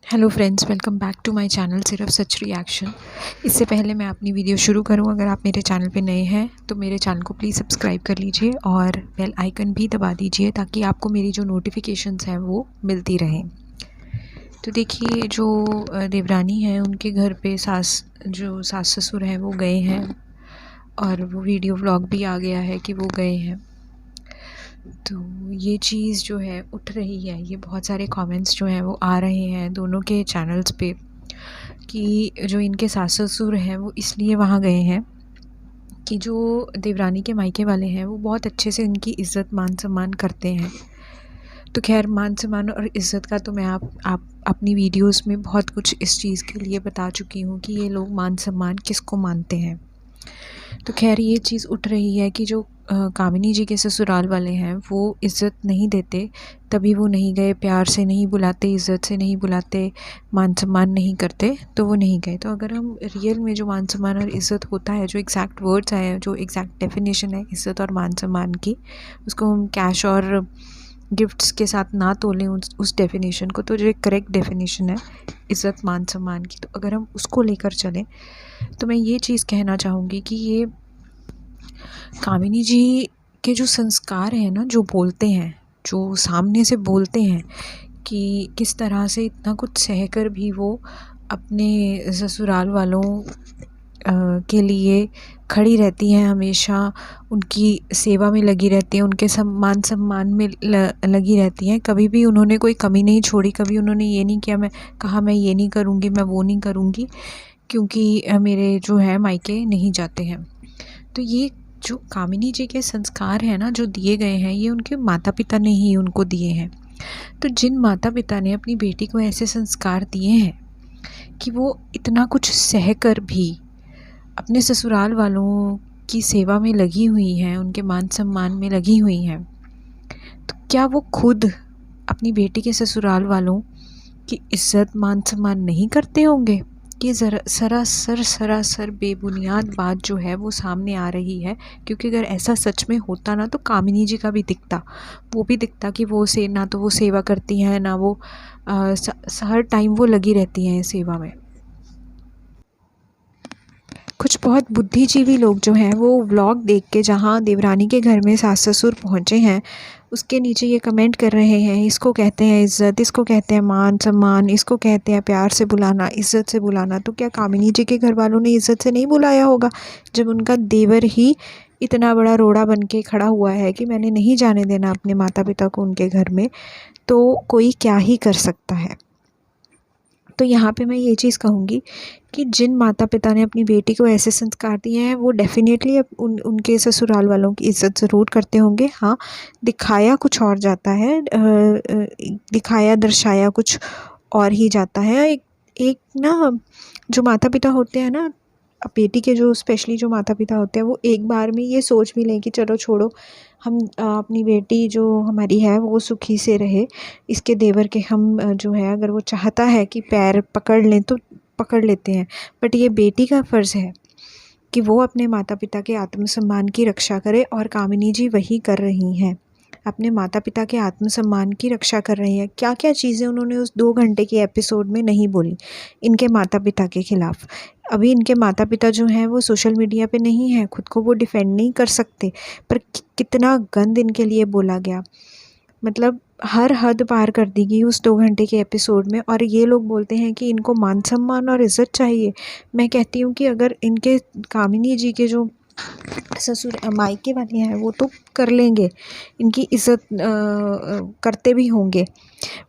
Hello friends, welcome back to my channel सिर्फ सच reaction. इससे पहले मैं अपनी वीडियो शुरू करूं, अगर आप मेरे चैनल पे नए हैं तो मेरे चैनल को प्लीज़ सब्सक्राइब कर लीजिए और बेल आइकन भी दबा दीजिए ताकि आपको मेरी जो नोटिफिकेशंस हैं वो मिलती रहें। तो देखिए, जो देवरानी हैं उनके घर पे सास ससुर हैं वो गए हैं और वो वीडियो व्लॉग भी आ गया है कि वो गए हैं। तो ये चीज़ जो है उठ रही है, ये बहुत सारे कमेंट्स जो हैं वो आ रहे हैं दोनों के चैनल्स पे कि जो इनके सास ससुर हैं वो इसलिए वहाँ गए हैं कि जो देवरानी के मायके वाले हैं वो बहुत अच्छे से इनकी इज़्ज़त मान सम्मान करते हैं। तो खैर, मान सम्मान और इज़्ज़त का तो मैं आप अपनी वीडियोस में बहुत कुछ इस चीज़ के लिए बता चुकी हूँ कि ये लोग मान सम्मान किसको मानते हैं। तो खैर, ये चीज़ उठ रही है कि जो कामिनी जी के ससुराल वाले हैं वो इज़्ज़त नहीं देते, तभी वो नहीं गए। प्यार से नहीं बुलाते, इज़्ज़त से नहीं बुलाते, मान सम्मान नहीं करते, तो वो नहीं गए। तो अगर हम रियल में जो मान सम्मान और इज़्ज़त होता है, जो एग्जैक्ट वर्ड्स हैं, जो एग्जैक्ट डेफिनेशन है इज़्ज़त और मान सम्मान की, उसको हम कैश और गिफ्ट्स के साथ ना तोलें उस डेफिनेशन को, तो जो करेक्ट डेफिनेशन है इज़्ज़त मान सम्मान की, तो अगर हम उसको लेकर चलें तो मैं ये चीज़ कहना चाहूँगी कि ये कामिनी जी के जो संस्कार हैं ना, जो बोलते हैं, जो सामने से बोलते हैं कि किस तरह से इतना कुछ सहकर भी वो अपने ससुराल वालों के लिए खड़ी रहती हैं, हमेशा उनकी सेवा में लगी रहती हैं, उनके सम्मान में लगी रहती हैं। कभी भी उन्होंने कोई कमी नहीं छोड़ी, कभी उन्होंने ये नहीं किया मैं ये नहीं करूँगी, मैं वो नहीं करूँगी क्योंकि मेरे जो है मायके नहीं जाते हैं। तो ये जो कामिनी जी के संस्कार हैं ना, जो दिए गए हैं, ये उनके माता पिता ने ही उनको दिए हैं। तो जिन माता पिता ने अपनी बेटी को ऐसे संस्कार दिए हैं कि वो इतना कुछ सहकर भी अपने ससुराल वालों की सेवा में लगी हुई हैं, उनके मान सम्मान में लगी हुई हैं, तो क्या वो खुद अपनी बेटी के ससुराल वालों की इज़्ज़त मान सम्मान नहीं करते होंगे? ये सरासर बेबुनियाद बात जो है वो सामने आ रही है, क्योंकि अगर ऐसा सच में होता ना तो कामिनी जी का भी दिखता, वो भी दिखता कि वो ना तो वो सेवा करती हैं, ना वो हर टाइम वो लगी रहती हैं सेवा में। कुछ बहुत बुद्धिजीवी लोग जो हैं वो व्लॉग देख के, जहाँ देवरानी के घर में सास ससुर पहुँचे हैं, उसके नीचे ये कमेंट कर रहे हैं, इसको कहते हैं इज़्ज़त, इसको कहते हैं मान सम्मान, इसको कहते हैं प्यार से बुलाना, इज़्ज़त से बुलाना। तो क्या कामिनी जी के घर वालों ने इज़्ज़त से नहीं बुलाया होगा, जब उनका देवर ही इतना बड़ा रोड़ा बन के खड़ा हुआ है कि मैंने नहीं जाने देना अपने माता पिता को उनके घर में, तो कोई क्या ही कर सकता है। तो यहाँ पे मैं ये चीज़ कहूँगी कि जिन माता पिता ने अपनी बेटी को ऐसे संस्कार दिए हैं, वो डेफ़िनेटली उनके ससुराल वालों की इज़्ज़त ज़रूर करते होंगे। हाँ, दिखाया कुछ और जाता है, दिखाया दर्शाया कुछ और ही जाता है। एक एक ना, जो माता पिता होते हैं ना, बेटी के जो स्पेशली जो माता पिता होते हैं, वो एक बार में ये सोच भी लें कि चलो छोड़ो, हम अपनी बेटी जो हमारी है वो सुखी से रहे, इसके देवर के हम जो है, अगर वो चाहता है कि पैर पकड़ लें तो पकड़ लेते हैं, बट ये बेटी का फ़र्ज़ है कि वो अपने माता पिता के आत्मसम्मान की रक्षा करे, और कामिनी जी वही कर रही हैं, अपने माता पिता के आत्मसम्मान की रक्षा कर रही हैं। क्या क्या चीज़ें उन्होंने उस 2 घंटे के एपिसोड में नहीं बोली इनके माता पिता के ख़िलाफ़। अभी इनके माता पिता जो हैं वो सोशल मीडिया पे नहीं हैं, खुद को वो डिफेंड नहीं कर सकते, पर कितना गंद इनके लिए बोला गया, मतलब हर हद पार कर दी गई उस 2 घंटे के एपिसोड में। और ये लोग बोलते हैं कि इनको मान सम्मान और इज़्ज़त चाहिए। मैं कहती हूँ कि अगर इनके कामिनी जी के जो ससुर मायके वाले हैं वो तो कर लेंगे, इनकी इज़्ज़त करते भी होंगे,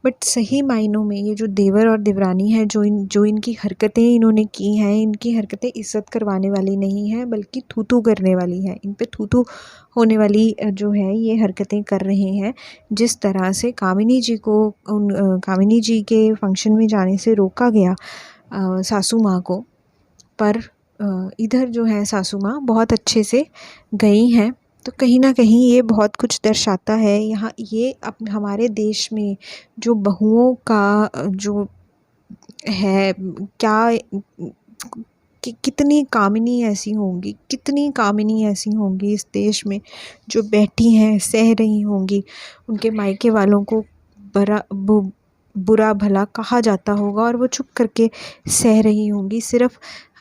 बट सही मायनों में ये जो देवर और देवरानी है, जो इनकी हरकतें इन्होंने की हैं, इनकी हरकतें इज़्ज़त करवाने वाली नहीं हैं, बल्कि थू-थू करने वाली हैं। इन पे थू-थू होने वाली जो है ये हरकतें कर रहे हैं। जिस तरह से कामिनी जी को कामिनी जी के फंक्शन में जाने से रोका गया सासू माँ को, पर इधर जो है सासू माँ बहुत अच्छे से गई हैं। तो कहीं न कहीं ये बहुत कुछ दर्शाता है। यहाँ ये हमारे देश में जो बहुओं का जो है, क्या कितनी कामिनी ऐसी होंगी, कितनी कामिनी ऐसी होंगी इस देश में जो बैठी हैं, सह रही होंगी उनके मायके वालों को बुरा भला कहा जाता होगा और वो चुप करके सह रही होंगी। सिर्फ़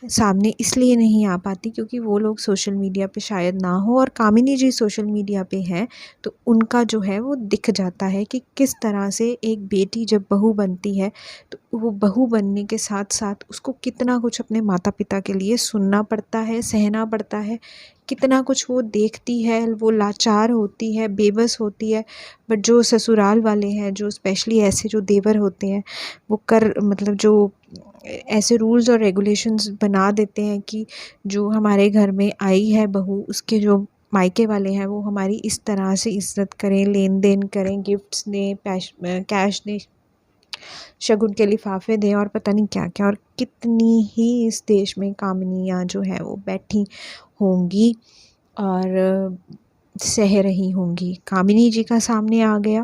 सामने इसलिए नहीं आ पाती क्योंकि वो लोग सोशल मीडिया पे शायद ना हो, और कामिनी जी सोशल मीडिया पे हैं तो उनका जो है वो दिख जाता है कि किस तरह से एक बेटी जब बहू बनती है तो वो बहू बनने के साथ साथ उसको कितना कुछ अपने माता पिता के लिए सुनना पड़ता है, सहना पड़ता है, कितना कुछ वो देखती है, वो लाचार होती है, बेबस होती है। बट जो ससुराल वाले हैं, जो स्पेशली ऐसे जो देवर होते हैं, वो मतलब जो ऐसे रूल्स और रेगुलेशंस बना देते हैं कि जो हमारे घर में आई है बहू, उसके जो मायके वाले हैं वो हमारी इस तरह से इज़्ज़त करें, लेन देन करें, गिफ्ट्स दें, कैश दें, शगुन के लिफाफे दें और पता नहीं क्या क्या। और कितनी ही इस देश में कामिनियाँ जो हैं वो बैठी होंगी और सह रही होंगी। कामिनी जी का सामने आ गया,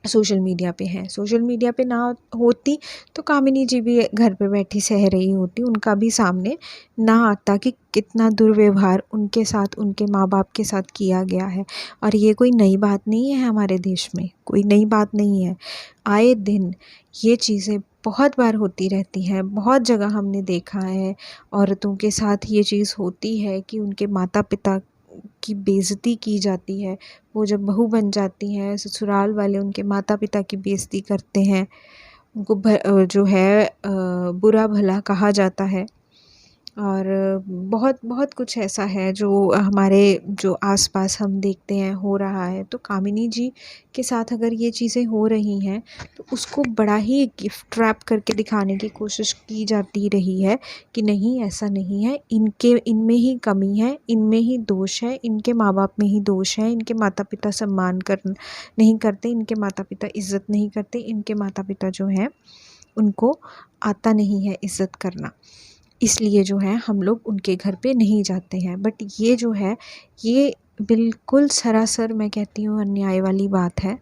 सोशल मीडिया पे हैं, सोशल मीडिया पे ना होती तो कामिनी जी भी घर पे बैठी सह रही होती, उनका भी सामने ना आता कि कितना दुर्व्यवहार उनके साथ, उनके माँ बाप के साथ किया गया है। और ये कोई नई बात नहीं है, हमारे देश में कोई नई बात नहीं है। आए दिन ये चीज़ें बहुत बार होती रहती हैं, बहुत जगह हमने देखा है औरतों के साथ ये चीज़ होती है कि उनके माता पिता की बेइज़्ज़ती की जाती है। वो जब बहू बन जाती हैं, ससुराल वाले उनके माता पिता की बेइज़्ज़ती करते हैं, उनको जो है बुरा भला कहा जाता है। और बहुत बहुत कुछ ऐसा है जो हमारे जो आस-पास हम देखते हैं हो रहा है। तो कामिनी जी के साथ अगर ये चीज़ें हो रही हैं तो उसको बड़ा ही गिफ्ट रैप करके दिखाने की कोशिश की जाती रही है कि नहीं, ऐसा नहीं है, इनमें ही कमी है, इनमें ही दोष है, इनके माँ-बाप में ही दोष है, इनके माता-पिता सम्मान नहीं करते, इनके माता-पिता इज़्ज़त नहीं करते, इनके माता-पिता जो हैं उनको आता नहीं है इज़्ज़त करना। इसलिए जो है हम लोग उनके घर पे नहीं जाते हैं। बट ये जो है ये बिल्कुल सरासर मैं कहती हूँ अन्याय वाली बात है।